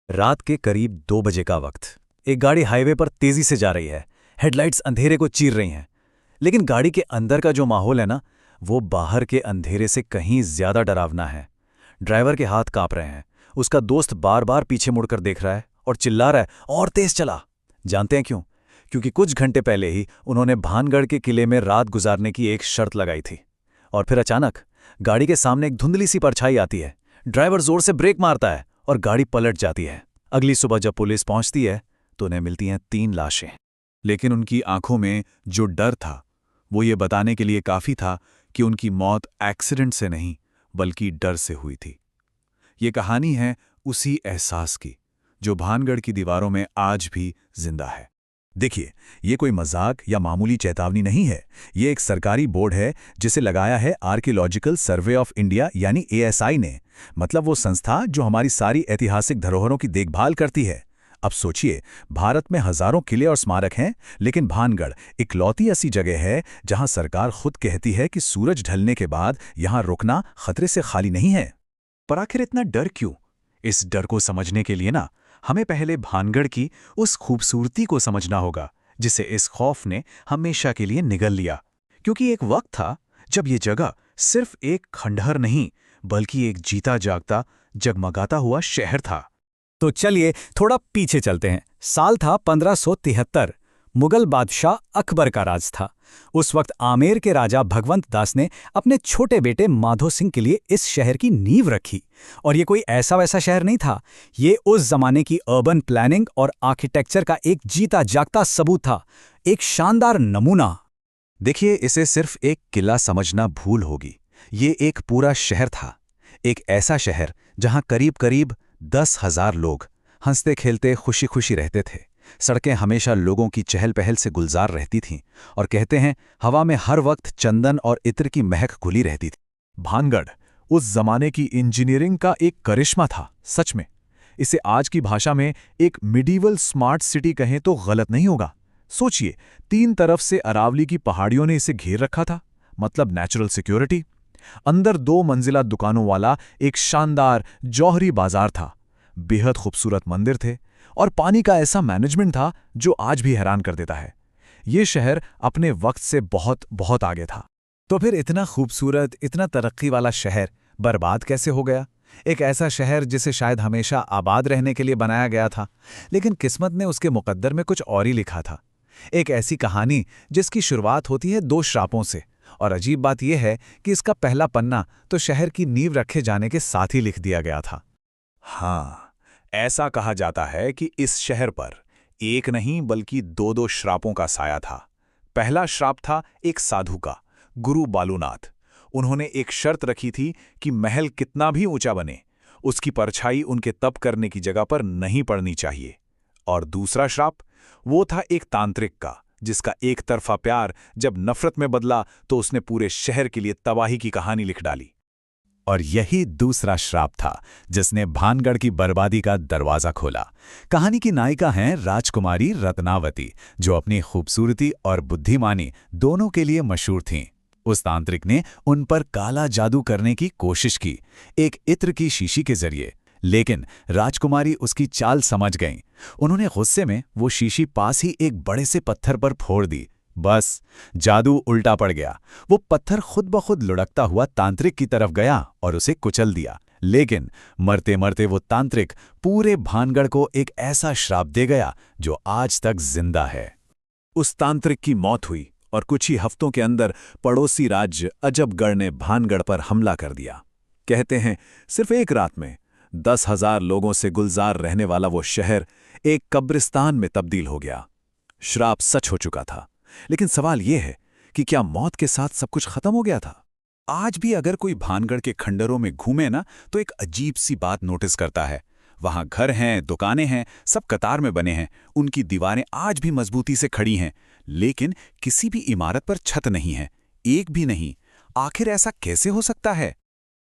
रात के करीब 2 बजे का वक्त। एक गाड़ी हाईवे पर तेजी से जा रही है। हेडलाइट्स अंधेरे को चीर रही हैं। लेकिन गाड़ी के अंदर का जो माहौल है ना, वो बाहर के अंधेरे से कहीं ज्यादा डरावना है। ड्राइवर के हाथ कांप रहे हैं। उसका दोस्त बार बार पीछे मुड़कर देख रहा है और चिल्ला रहा है, और तेज चला। जानते हैं क्यों? क्योंकि कुछ घंटे पहले ही उन्होंने भानगढ़ के किले में रात गुजारने की एक शर्त लगाई थी। और फिर अचानक गाड़ी के सामने एक धुंधली सी परछाई आती है। ड्राइवर जोर से ब्रेक मारता है और गाड़ी पलट जाती है। अगली सुबह जब पुलिस पहुंचती है तो उन्हें मिलती हैं 3 लाशें। लेकिन उनकी आंखों में जो डर था वो ये बताने के लिए काफी था कि उनकी मौत एक्सीडेंट से नहीं बल्कि डर से हुई थी। ये कहानी है उसी एहसास की जो भानगढ़ की दीवारों में आज भी जिंदा है। देखिए, ये कोई मजाक या मामूली चेतावनी नहीं है। ये एक सरकारी बोर्ड है जिसे लगाया है आर्कियोलॉजिकल सर्वे ऑफ इंडिया यानी एएसआई ने। मतलब वो संस्था जो हमारी सारी ऐतिहासिक धरोहरों की देखभाल करती है। अब सोचिए, भारत में हजारों किले और स्मारक हैं, लेकिन भानगढ़ इकलौती ऐसी जगह है जहां सरकार खुद कहती है कि सूरज ढलने के बाद यहां रुकना खतरे से खाली नहीं है। पर आखिर इतना डर क्यों? इस डर को समझने के लिए ना हमें पहले भानगढ़ की उस खूबसूरती को समझना होगा जिसे इस खौफ ने हमेशा के लिए निगल लिया। क्योंकि एक वक्त था जब ये जगह सिर्फ एक खंडहर नहीं बल्कि एक जीता जागता जगमगाता हुआ शहर था। तो चलिए थोड़ा पीछे चलते हैं। साल था 1573। मुगल बादशाह अकबर का राज था। उस वक्त आमेर के राजा भगवंत दास ने अपने छोटे बेटे माधो सिंह के लिए इस शहर की नींव रखी। और ये कोई ऐसा वैसा शहर नहीं था। ये उस जमाने की अर्बन प्लानिंग और आर्किटेक्चर का एक जीता जागता सबूत था, एक शानदार नमूना। देखिए, इसे सिर्फ एक किला समझना भूल होगी। ये एक पूरा शहर था। एक ऐसा शहर जहां करीब करीब 10,000 लोग हंसते खेलते खुशी खुशी रहते थे। सड़कें हमेशा लोगों की चहल पहल से गुलजार रहती थीं और कहते हैं हवा में हर वक्त चंदन और इत्र की महक घुली रहती थी। भानगढ़ उस जमाने की इंजीनियरिंग का एक करिश्मा था, सच में। इसे आज की भाषा में एक मिडीवल स्मार्ट सिटी कहें तो गलत नहीं होगा। सोचिए, 3 तरफ से अरावली की पहाड़ियों ने इसे घेर रखा था, मतलब नेचुरल सिक्योरिटी। अंदर 2 मंजिला दुकानों वाला एक शानदार जौहरी बाजार था। बेहद खूबसूरत मंदिर थे और पानी का ऐसा मैनेजमेंट था जो आज भी हैरान कर देता है। ये शहर अपने वक्त से बहुत बहुत आगे था। तो फिर इतना खूबसूरत, इतना तरक्की वाला शहर बर्बाद कैसे हो गया? एक ऐसा शहर जिसे शायद हमेशा आबाद रहने के लिए बनाया गया था, लेकिन किस्मत ने उसके मुकद्दर में कुछ और ही लिखा था। एक ऐसी कहानी जिसकी शुरुआत होती है 2 श्रापों से। और अजीब बात यह है कि इसका पहला पन्ना तो शहर की नींव रखे जाने के साथ ही लिख दिया गया था। हाँ, ऐसा कहा जाता है कि इस शहर पर एक नहीं बल्कि 2 श्रापों का साया था। पहला श्राप था एक साधु का, गुरु बालूनाथ। उन्होंने एक शर्त रखी थी कि महल कितना भी ऊंचा बने, उसकी परछाई उनके तप करने की जगह पर नहीं पड़नी चाहिए। और दूसरा श्राप वो था एक तांत्रिक का, जिसका एक तरफा प्यार जब नफरत में बदला तो उसने पूरे शहर के लिए तबाही की कहानी लिख डाली। और यही दूसरा श्राप था जिसने भानगढ़ की बर्बादी का दरवाजा खोला। कहानी की नायिका हैं राजकुमारी रत्नावती, जो अपनी खूबसूरती और बुद्धिमानी दोनों के लिए मशहूर थीं। उस तांत्रिक ने उन पर काला जादू करने की कोशिश की, एक इत्र की शीशी के जरिए। लेकिन राजकुमारी उसकी चाल समझ गईं। उन्होंने गुस्से में वो शीशी पास ही एक बड़े से पत्थर पर फोड़ दी। बस, जादू उल्टा पड़ गया। वो पत्थर खुद ब खुद लुढ़कता हुआ तांत्रिक की तरफ गया और उसे कुचल दिया। लेकिन मरते मरते वो तांत्रिक पूरे भानगढ़ को एक ऐसा श्राप दे गया जो आज तक जिंदा है। उस तांत्रिक की मौत हुई और कुछ ही हफ्तों के अंदर पड़ोसी राज्य अजबगढ़ ने भानगढ़ पर हमला कर दिया। कहते हैं सिर्फ एक रात में 10,000 लोगों से गुलजार रहने वाला वो शहर एक कब्रिस्तान में तब्दील हो गया। श्राप सच हो चुका था। लेकिन सवाल यह है कि क्या मौत के साथ सब कुछ खत्म हो गया था? आज भी अगर कोई भानगढ़ के खंडरों में घूमे ना तो एक अजीब सी बात नोटिस करता है। वहां घर हैं, दुकानें हैं, सब कतार में बने हैं। उनकी दीवारें आज भी मजबूती से खड़ी हैं, लेकिन किसी भी इमारत पर छत नहीं है, एक भी नहीं। आखिर ऐसा कैसे हो सकता है?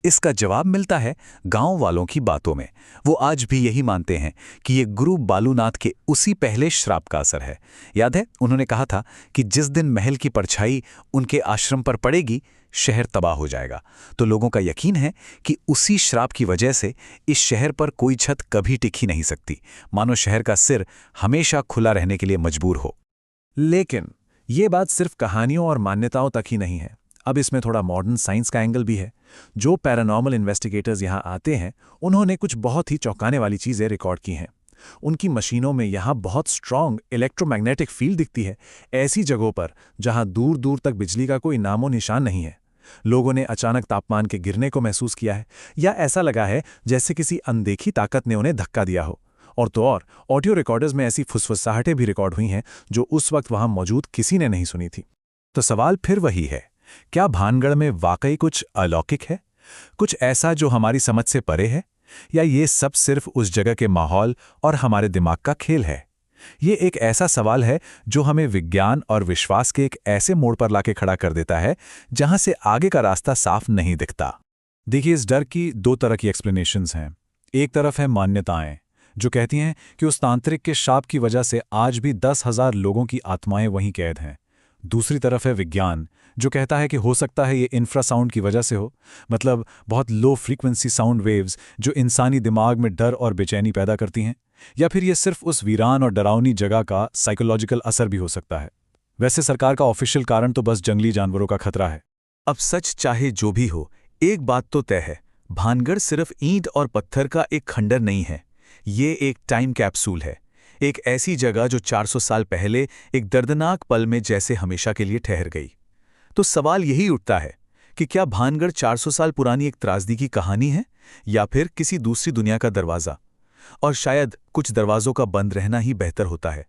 इसका जवाब मिलता है गांव वालों की बातों में। वो आज भी यही मानते हैं कि ये गुरु बालूनाथ के उसी पहले श्राप का असर है। याद है, उन्होंने कहा था कि जिस दिन महल की परछाई उनके आश्रम पर पड़ेगी, शहर तबाह हो जाएगा। तो लोगों का यकीन है कि उसी श्राप की वजह से इस शहर पर कोई छत कभी टिक ही नहीं सकती, मानो शहर का सिर हमेशा खुला रहने के लिए मजबूर हो। लेकिन ये बात सिर्फ कहानियों और मान्यताओं तक ही नहीं है। अब इसमें थोड़ा मॉडर्न साइंस का एंगल भी है। जो पैरानॉर्मल इन्वेस्टिगेटर्स यहाँ आते हैं, उन्होंने कुछ बहुत ही चौंकाने वाली चीज़ें रिकॉर्ड की हैं। उनकी मशीनों में यहाँ बहुत स्ट्रॉन्ग इलेक्ट्रोमैग्नेटिक फील्ड दिखती है, ऐसी जगहों पर जहाँ दूर दूर तक बिजली का कोई नामो निशान नहीं है। लोगों ने अचानक तापमान के गिरने को महसूस किया है, या ऐसा लगा है जैसे किसी अनदेखी ताकत ने उन्हें धक्का दिया हो। और तो और ऑडियो रिकॉर्डर्स में ऐसी फुसफुसाहटें भी रिकॉर्ड हुई हैं जो उस वक्त वहां मौजूद किसी ने नहीं सुनी थी। तो सवाल फिर वही है, क्या भानगढ़ में वाकई कुछ अलौकिक है, कुछ ऐसा जो हमारी समझ से परे है, या ये सब सिर्फ उस जगह के माहौल और हमारे दिमाग का खेल है? ये एक ऐसा सवाल है जो हमें विज्ञान और विश्वास के एक ऐसे मोड़ पर लाके खड़ा कर देता है जहां से आगे का रास्ता साफ नहीं दिखता। देखिए, इस डर की दो तरह की एक्सप्लेनेशंस हैं। एक तरफ है मान्यताएं, जो कहती हैं कि उस तांत्रिक के शाप की वजह से आज भी 10,000 लोगों की आत्माएं वहीं कैद हैं। दूसरी तरफ है विज्ञान, जो कहता है कि हो सकता है ये इंफ्रासाउंड की वजह से हो, मतलब बहुत लो फ्रीक्वेंसी साउंड वेव्स जो इंसानी दिमाग में डर और बेचैनी पैदा करती हैं, या फिर ये सिर्फ उस वीरान और डरावनी जगह का साइकोलॉजिकल असर भी हो सकता है। वैसे सरकार का ऑफिशियल कारण तो बस जंगली जानवरों का खतरा है। अब सच चाहे जो भी हो, एक बात तो तय है, भानगढ़ सिर्फ ईंट और पत्थर का एक खंडर नहीं है। ये एक टाइम कैप्सूल है, एक ऐसी जगह जो 400 साल पहले एक दर्दनाक पल में जैसे हमेशा के लिए ठहर गई। तो सवाल यही उठता है कि क्या भानगढ़ 400 साल पुरानी एक त्रासदी की कहानी है, या फिर किसी दूसरी दुनिया का दरवाज़ा? और शायद कुछ दरवाज़ों का बंद रहना ही बेहतर होता है।